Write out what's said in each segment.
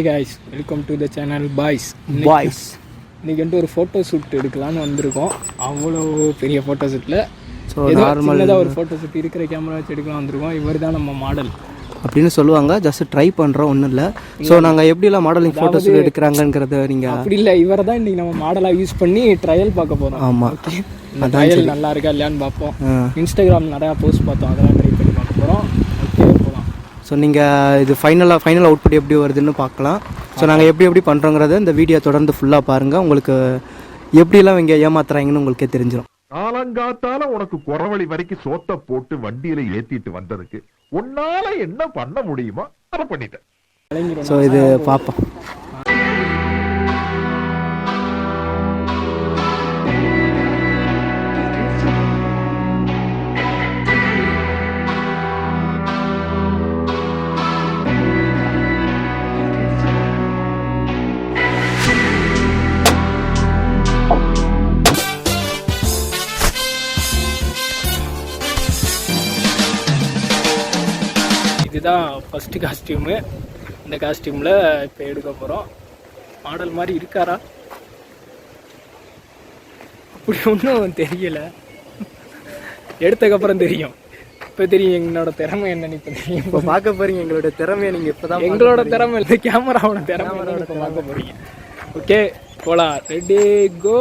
Guys, welcome to the channel boys. இன்றைக்கி வந்துட்டு ஒரு ஃபோட்டோ ஷூட் எடுக்கலான்னு வந்திருக்கோம். அவ்வளோ பெரிய ஃபோட்டோ ஷூட்டில் நார்மலாக ஒரு ஃபோட்டோ ஷூட் இருக்கிற கேமரா வச்சு எடுக்கலாம் வந்திருக்கோம். இவர் தான் நம்ம மாடல் அப்படின்னு சொல்லுவாங்க. ஜஸ்ட் ட்ரை பண்ணுறோம், ஒன்றும் இல்லை. ஸோ நாங்கள் எப்படிலாம் மாடலிங் ஃபோட்டோஸ் எடுக்கிறாங்கிறத நீங்கள் அப்படி இல்லை, இவரை தான் இன்றைக்கி நம்ம மாடலாக யூஸ் பண்ணி ட்ரையல் பார்க்க போகிறோம். ஆமாம், அந்த ட்ரையல் நல்லா இருக்கா இல்லையான்னு பார்ப்போம். இன்ஸ்டாகிராம் நிறையா போஸ்ட் பார்த்தோம், அதெல்லாம் ட்ரை பண்ணி பார்க்க போகிறோம். ஓகே, போகலாம். ஸோ நீங்கள் இது ஃபைனல் அவுட்புட் எப்படி வருதுன்னு பார்க்கலாம். ஸோ நாங்கள் எப்படி பண்ணுறோங்கிறத இந்த வீடியோ தொடர்ந்து ஃபுல்லாக பாருங்கள். உங்களுக்கு எப்படிலாம் இங்கே ஏமாத்துறாங்கன்னு உங்களுக்கே தெரிஞ்சிடும். காலங்காத்தால உனக்கு குறவழி வரைக்கும் சோத்த போட்டு வண்டியில ஏத்திட்டு வந்ததுக்கு உன்னால என்ன பண்ண முடியுமோ அதை பண்ணிட்டேன். ஸோ இது பார்ப்போம். இதுதான் ஃபஸ்ட்டு காஸ்டியூமு. இந்த காஸ்டியூமில் இப்போ எடுக்க போகிறோம். மாடல் மாதிரி இருக்காரா அப்படி ஒன்றும் தெரியலை, எடுத்ததுக்கப்புறம் தெரியும். இப்போ தெரியும் என்னோட திறமை என்னன்னு. இப்போ தெரியும். இப்போ பார்க்க போகிறீங்க எங்களோட திறமையை. நீங்கள் இப்போ தான் எங்களோட திறமை இல்லை, கேமராவோட திறமை இப்போ பார்க்க போகிறீங்க. ஓகே, போகலாம். ரெடி, கோ.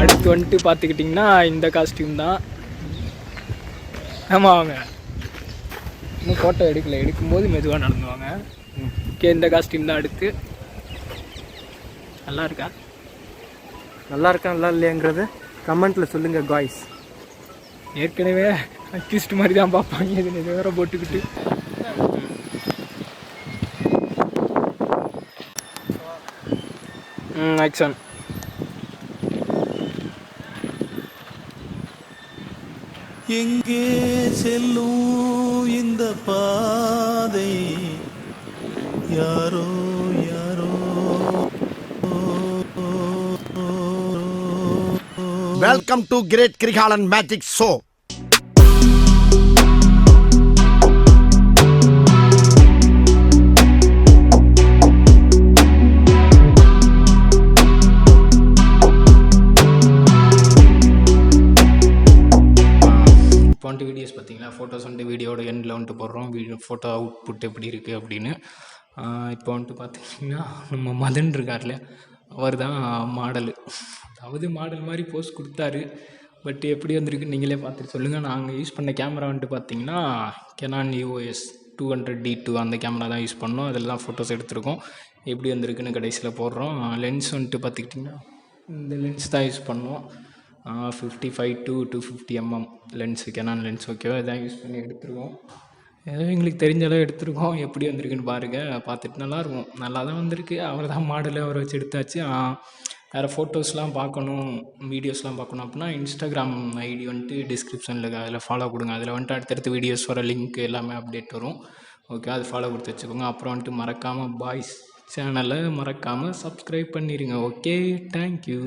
அடுத்து வந்துட்டு பார்த்துக்கிட்டிங்கன்னா இந்த காஸ்டியூம் தான். ஆமாம், அவங்க இன்னும் ஃபோட்டோ எடுக்கும்போது மெதுவாக நடந்துவாங்க. ஓகே, இந்த காஸ்டியூம் தான் அடுத்து. நல்லா இருக்கா நல்லா இல்லையாங்கிறது கமெண்ட்டில் சொல்லுங்கள் காய்ஸ். ஏற்கனவே அக்யூஸ்ட் மாதிரி தான் பார்ப்பாங்க, இது வேற போட்டுக்கிட்டு. ஆக்ஷன். எங்கே செல்லும் இந்த பாதை, யாரோ welcome to great Kirikalan magic show. Videos பார்த்தீங்களா, ஃபோட்டோஸ் வந்துட்டு வீடியோட எண்டில் வந்துட்டு போடுறோம். ஃபோட்டோ அவுட்புட் எப்படி இருக்குது அப்படின்னு. இப்போ வந்துட்டு பார்த்தீங்கன்னா நம்ம மதன் இருக்கார்ல, அவர் தான் மாடலு. அதாவது மாடல் மாதிரி போஸ்ட் கொடுத்தாரு. பட் எப்படி வந்திருக்குன்னு நீங்களே பார்த்துட்டு சொல்லுங்கள். நாங்கள் யூஸ் பண்ண கேமரா வந்துட்டு பார்த்தீங்கன்னா கெனான் bOyS 200D2 அந்த கேமரா தான் யூஸ் பண்ணோம். அதில் தான் ஃபோட்டோஸ் எடுத்திருக்கோம். எப்படி வந்திருக்குன்னு கடைசியில் போடுறோம். லென்ஸ் வந்துட்டு பார்த்துக்கிட்டிங்கன்னா இந்த லென்ஸ் தான் யூஸ் பண்ணோம். 55 to 250 mm lens, Canon lens. ஓகேவா, இதான் யூஸ் பண்ணி எடுத்துருக்கோம். ஏதோ எங்களுக்கு தெரிஞ்ச அளவு எடுத்துருக்கோம். எப்படி வந்திருக்குன்னு பாருங்கள், பார்த்துட்டு நல்லாயிருக்கும். நல்லா தான் வந்திருக்கு. அவர் தான் மாடலு, அவரை வச்சு எடுத்தாச்சு. வேறு ஃபோட்டோஸ்லாம் பார்க்கணும், வீடியோஸ்லாம் பார்க்கணும் அப்படின்னா இன்ஸ்டாகிராம் ஐடி வந்துட்டு டிஸ்கிரிப்ஷனில் அதில் ஃபாலோ கொடுங்க. அதில் வந்துட்டு அடுத்தடுத்து வீடியோஸ் வர லிங்க் எல்லாமே அப்டேட் வரும். ஓகே, அது ஃபாலோ கொடுத்து வச்சுக்கோங்க. அப்புறம் வந்துட்டு மறக்காமல் பாய்ஸ் சேனலை மறக்காமல் சப்ஸ்கிரைப் பண்ணிடுங்க. Okay, thank you.